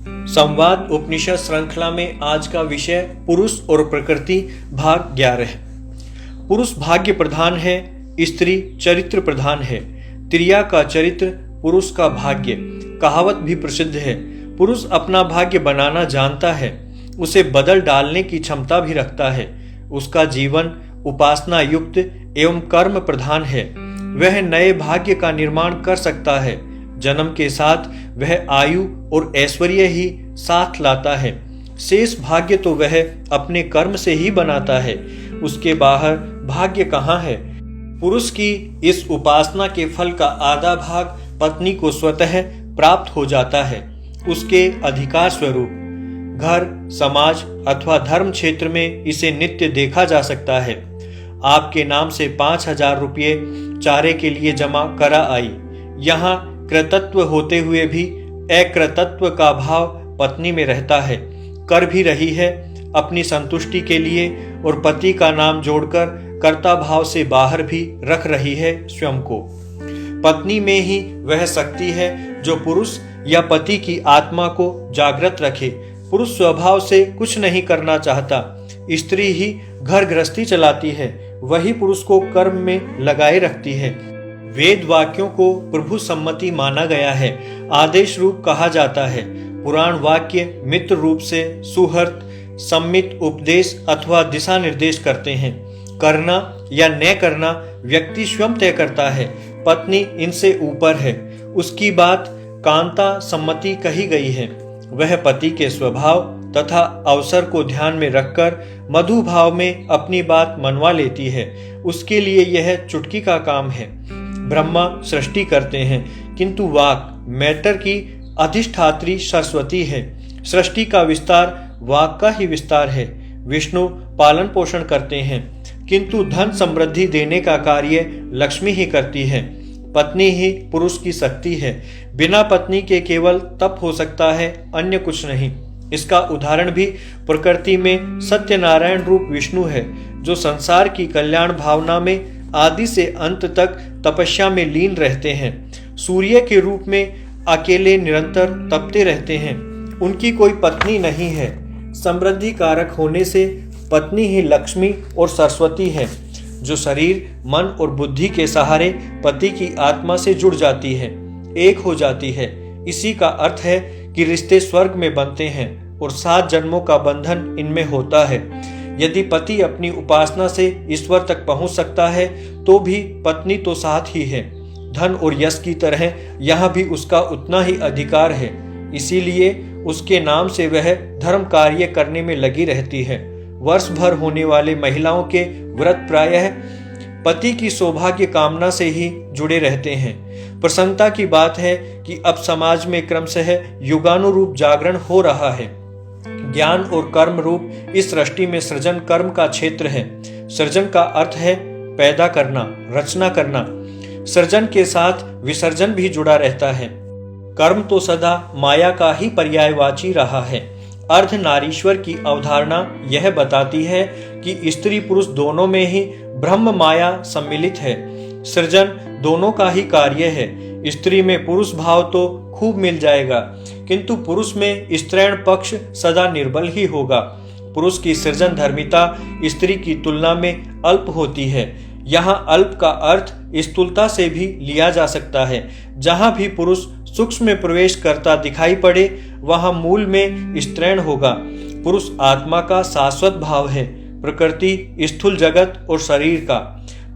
संवाद उपनिषद श्रृंखला में आज का विषय पुरुष और प्रकृति भाग 11 है। पुरुष भाग्य प्रधान है, स्त्री चरित्र प्रधान है। त्रिया का चरित्र, पुरुष का भाग्य। कहावत भी प्रसिद्ध है, पुरुष अपना भाग्य बनाना जानता है, उसे बदल डालने की क्षमता भी रखता है। उसका जीवन उपासना युक्त एवं कर्म प्रधान है। वह नए भाग्य का निर्माण कर सकता है। जन्म के साथ वह आयु और ऐश्वर्य ही साथ लाता है। शेष भाग्य तो वह अपने कर्म से ही बनाता है, उसके बाहर भाग्य कहाँ है। पुरुष की इस उपासना के फल का आधा भाग पत्नी को स्वतः प्राप्त हो जाता है, उसके अधिकार स्वरूप। घर, समाज अथवा धर्म क्षेत्र में इसे नित्य देखा जा सकता है। आपके नाम से 5,000 रुपये चारे के लिए जमा करा आई। यहाँ कृतत्व होते हुए भी अकृतत्व का भाव पत्नी में रहता है। कर भी रही है अपनी संतुष्टि के लिए और पति का नाम जोड़कर कर्ता भाव से बाहर भी रख रही है स्वयं को। पत्नी में ही वह शक्ति है जो पुरुष या पति की आत्मा को जागृत रखे। पुरुष स्वभाव से कुछ नहीं करना चाहता, स्त्री ही घर गृहस्थी चलाती है, वही पुरुष को कर्म में लगाए रखती है। वेद वाक्यों को प्रभु सम्मति माना गया है, आदेश रूप कहा जाता है। पुराण वाक्य मित्र रूप से सुहृत सम्मित उपदेश अथवा दिशा निर्देश करते हैं। करना या न करना व्यक्ति स्वयं तय करता है, पत्नी इनसे ऊपर है। उसकी बात कांता सम्मति कही गई है। वह पति के स्वभाव तथा अवसर को ध्यान में रखकर मधु भाव में अपनी बात मनवा लेती है। उसके लिए यह चुटकी का काम है। ब्रह्मा सृष्टि करते हैं, किंतु वाक मैटर की अधिष्ठात्री सरस्वती है। सृष्टि का विस्तार वाक का ही विस्तार है। विष्णु पालन पोषण करते हैं, किंतु धन समृद्धि देने का कार्य लक्ष्मी ही करती है। पत्नी ही पुरुष की शक्ति है। बिना पत्नी के केवल तप हो सकता है, अन्य कुछ नहीं। इसका उदाहरण भी प्रकृति में सत्यनारायण रूप विष्णु है, जो संसार की कल्याण भावना में आदि से अंत तक तपस्या में लीन रहते हैं। सूर्य के रूप में अकेले निरंतर तपते रहते हैं। उनकी कोई पत्नी नहीं है। समृद्धि कारक होने से पत्नी ही लक्ष्मी और सरस्वती है, जो शरीर मन और बुद्धि के सहारे पति की आत्मा से जुड़ जाती है, एक हो जाती है। इसी का अर्थ है कि रिश्ते स्वर्ग में बनते हैं और 7 जन्मों का बंधन इनमें होता है। यदि पति अपनी उपासना से ईश्वर तक पहुंच सकता है, तो भी पत्नी तो साथ ही है। धन और यश की तरह यहाँ भी उसका उतना ही अधिकार है। इसीलिए उसके नाम से वह धर्म कार्य करने में लगी रहती है। वर्ष भर होने वाले महिलाओं के व्रत प्रायः पति की सौभाग्य कामना से ही जुड़े रहते हैं। प्रसन्नता की बात है कि अब समाज में क्रमशः युगानुरूप जागरण हो रहा है। ज्ञान और कर्म रूप इस सृष्टि में सृजन कर्म का क्षेत्र है। सृजन का अर्थ है पैदा करना, रचना करना। सृजन के साथ विसर्जन भी जुड़ा रहता है। कर्म तो सदा माया का ही पर्यायवाची रहा है। अर्धनारीश्वर की अवधारणा यह बताती है कि स्त्री पुरुष दोनों में ही ब्रह्म माया सम्मिलित है। सृजन दोनों का ही कार्य है। स्त्री में पुरुष भाव तो खूब मिल जाएगा, किंतु पुरुष में स्त्रैण पक्ष सदा निर्बल ही होगा। पुरुष की सृजन धर्मिता स्त्री की तुलना में अल्प होती है। यहाँ अल्प का अर्थ स्थूलता से भी लिया जा सकता है। जहाँ भी पुरुष सूक्ष्म में प्रवेश करता दिखाई पड़े, वहाँ मूल में स्त्रैण होगा। पुरुष आत्मा का शाश्वत भाव है, प्रकृति स्थूल जगत और शरीर का।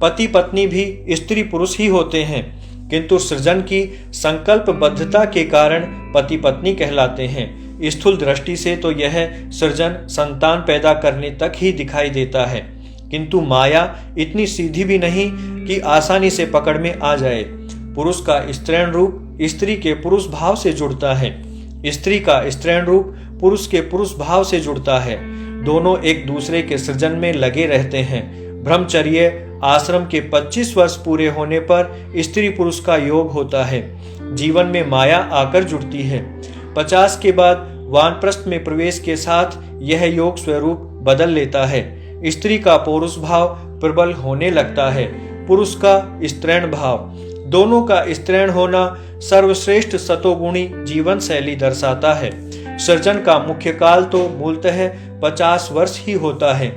पति पत्नी भी स्त्री पुरुष ही होते हैं, किंतु सृजन की संकल्पबद्धता के कारण पति पत्नी कहलाते हैं। स्थूल दृष्टि से तो यह सृजन संतान पैदा करने तक ही दिखाई देता है, किंतु माया इतनी सीधी भी नहीं कि आसानी से पकड़ में आ जाए। पुरुष का स्त्रैण रूप स्त्री के पुरुष भाव से जुड़ता है, स्त्री का स्त्रैण रूप पुरुष के पुरुष भाव से जुड़ता है। दोनों एक दूसरे के सृजन में लगे रहते हैं। ब्रह्मचर्य आश्रम के 25 वर्ष पूरे होने पर स्त्री पुरुष का योग होता है। जीवन में माया आकर जुड़ती है। 50 के बाद वानप्रस्थ में प्रवेश के साथ यह योग स्वरूप बदल लेता है। स्त्री का पौरुष भाव प्रबल होने लगता है, पुरुष का स्त्रैण भाव। दोनों का स्त्रैण होना सर्वश्रेष्ठ सतोगुणी जीवन शैली दर्शाता है। सृजन का मुख्य काल तो मूलतः 50 वर्ष ही होता है।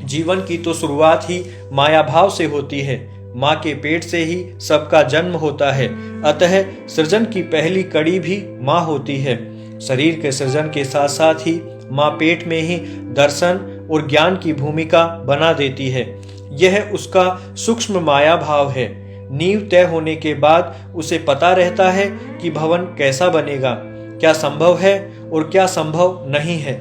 जीवन की तो शुरुआत ही माया भाव से होती है। माँ के पेट से ही सबका जन्म होता है, अतः सृजन की पहली कड़ी भी माँ होती है। शरीर के सृजन के साथ साथ ही माँ पेट में ही दर्शन और ज्ञान की भूमिका बना देती है। यह उसका सूक्ष्म माया भाव है। नींव तय होने के बाद उसे पता रहता है कि भवन कैसा बनेगा, क्या संभव है और क्या संभव नहीं है।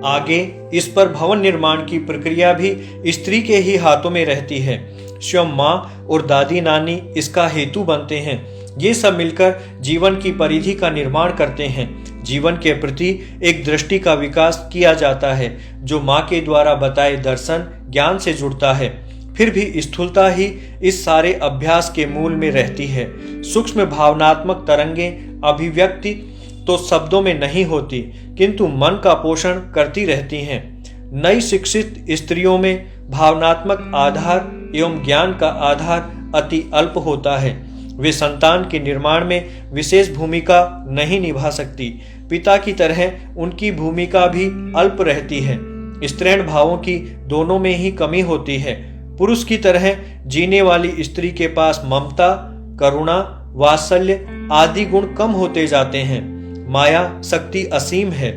आगे इस पर भवन निर्माण की प्रक्रिया भी स्त्री के ही हाथों में रहती है। स्वयं माँ और दादी नानी इसका हेतु बनते हैं। ये सब मिलकर जीवन की परिधि का निर्माण करते हैं। जीवन के प्रति एक दृष्टि का विकास किया जाता है जो माँ के द्वारा बताए दर्शन ज्ञान से जुड़ता है। फिर भी स्थूलता ही इस सारे अभ्यास के मूल में रहती है। सूक्ष्म भावनात्मक तरंगें अभिव्यक्ति तो शब्दों में नहीं होती, किंतु मन का पोषण करती रहती हैं। नई शिक्षित स्त्रियों में भावनात्मक आधार एवं ज्ञान का आधार अति अल्प होता है। वे संतान के निर्माण में विशेष भूमिका नहीं निभा सकती। पिता की तरह उनकी भूमिका भी अल्प रहती है। स्त्रैण भावों की दोनों में ही कमी होती है। पुरुष की तरह जीने वाली स्त्री के पास ममता, करुणा, वात्सल्य आदि गुण कम होते जाते हैं। माया शक्ति असीम है,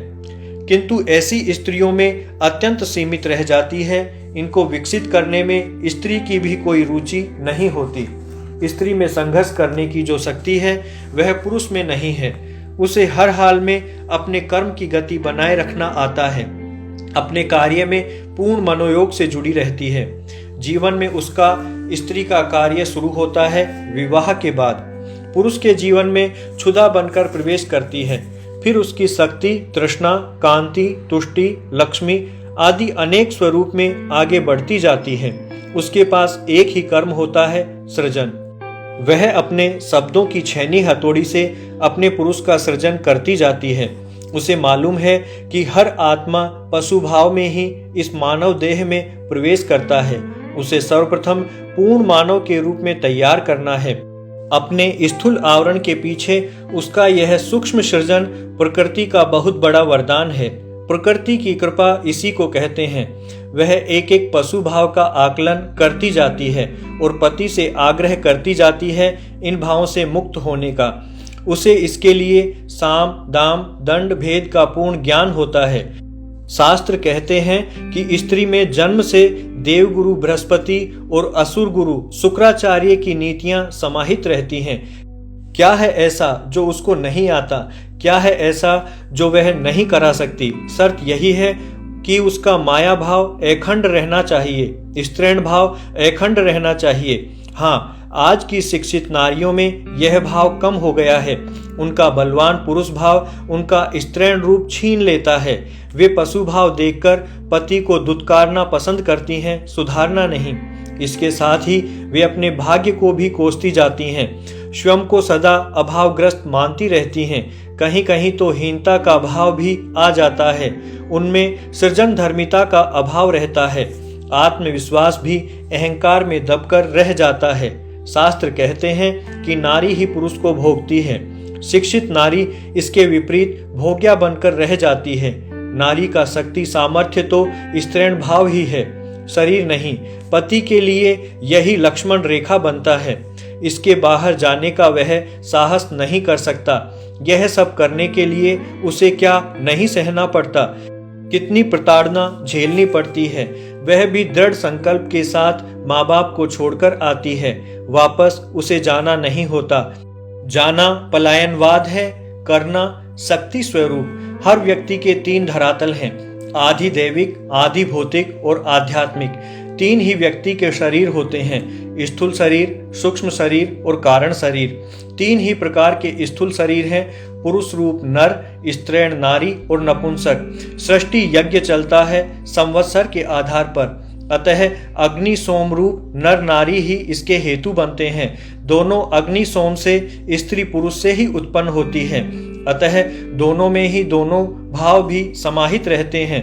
किंतु ऐसी स्त्रियों में अत्यंत सीमित रह जाती है। इनको विकसित करने में स्त्री की भी कोई रुचि नहीं होती। स्त्री में संघर्ष करने की जो शक्ति है वह पुरुष में नहीं है। उसे हर हाल में अपने कर्म की गति बनाए रखना आता है। अपने कार्य में पूर्ण मनोयोग से जुड़ी रहती है। जीवन में उसका स्त्री का कार्य शुरू होता है विवाह के बाद। पुरुष के जीवन में क्षुधा बनकर प्रवेश करती है। फिर उसकी शक्ति, तृष्णा, कांति, तुष्टि, लक्ष्मी आदि अनेक स्वरूप में आगे बढ़ती जाती है। उसके पास एक ही कर्म होता है, सृजन। वह अपने शब्दों की छैनी हथौड़ी से अपने पुरुष का सृजन करती जाती है। उसे मालूम है कि हर आत्मा पशु भाव में ही इस मानव देह में प्रवेश करता है। उसे सर्वप्रथम पूर्ण मानव के रूप में तैयार करना है। अपने स्थूल आवरण के पीछे उसका यह सूक्ष्म सृजन प्रकृति का बहुत बड़ा वरदान है। प्रकृति की कृपा इसी को कहते हैं। वह एक एक पशु भाव का आकलन करती जाती है और पति से आग्रह करती जाती है इन भावों से मुक्त होने का। उसे इसके लिए साम, दाम, दंड भेद का पूर्ण ज्ञान होता है। शास्त्र कहते हैं कि स्त्री में जन्म से देवगुरु बृहस्पति और असुर गुरु शुक्राचार्य की नीतियां समाहित रहती हैं। क्या है ऐसा जो उसको नहीं आता? क्या है ऐसा जो वह नहीं करा सकती? शर्त यही है कि उसका माया भाव अखंड रहना चाहिए, स्त्रैण भाव अखंड रहना चाहिए। हाँ, आज की शिक्षित नारियों में यह भाव कम हो गया है। उनका बलवान पुरुष भाव उनका स्त्रैण रूप छीन लेता है। वे पशु भाव देखकर पति को दुत्कारना पसंद करती हैं, सुधारना नहीं। इसके साथ ही वे अपने भाग्य को भी कोसती जाती हैं। स्वयं को सदा अभावग्रस्त मानती रहती हैं। कहीं कहीं तो हीनता का भाव भी आ जाता है। उनमें सृजन धर्मिता का अभाव रहता है। आत्मविश्वास भी अहंकार में दबकर रह जाता है। शास्त्र कहते हैं कि नारी ही पुरुष को भोगती है। शिक्षित नारी इसके विपरीत भोग्या बनकर रह जाती है। नारी का शक्ति सामर्थ्य तो स्त्रैण भाव ही है, शरीर नहीं। पति के लिए यही लक्ष्मण रेखा बनता है। इसके बाहर जाने का वह साहस नहीं कर सकता। यह सब करने के लिए उसे क्या नहीं सहना पड़ता, कितनी प्रताड़ना झेलनी पड़ती है। वह भी दृढ़ संकल्प के साथ माँ बाप को छोड़कर आती है। वापस उसे जाना नहीं होता। जाना पलायनवाद है, करना शक्ति स्वरूप। हर व्यक्ति के 3 धरातल हैं, आधि दैविक, आधि भौतिक और आध्यात्मिक। 3 ही व्यक्ति के शरीर होते हैं, स्थूल शरीर, सूक्ष्म शरीर और कारण शरीर। 3 ही प्रकार के स्थूल शरीर हैं, पुरुष रूप नर, स्त्रैण नारी और नपुंसक। सृष्टि यज्ञ चलता है संवत्सर के आधार पर, अतः अग्नि सोम रूप नर नारी ही इसके हेतु बनते हैं। दोनों अग्नि सोम से स्त्री पुरुष से ही उत्पन्न होती है, अतः दोनों में ही दोनों भाव भी समाहित रहते हैं।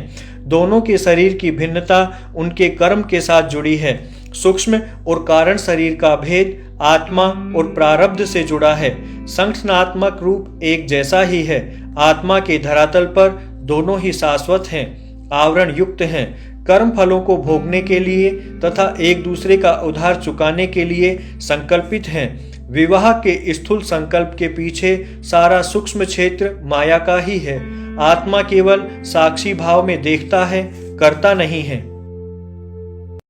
दोनों के शरीर की भिन्नता उनके कर्म के साथ जुड़ी है। सूक्ष्म और कारण शरीर का भेद आत्मा और प्रारब्ध से जुड़ा है। संगठनात्मक रूप एक जैसा ही है। आत्मा के धरातल पर दोनों ही शाश्वत हैं, आवरण युक्त हैं, कर्म फलों को भोगने के लिए तथा एक दूसरे का उधार चुकाने के लिए संकल्पित हैं। विवाह के स्थूल संकल्प के पीछे सारा सूक्ष्म क्षेत्र माया का ही है। आत्मा केवल साक्षी भाव में देखता है, करता नहीं है।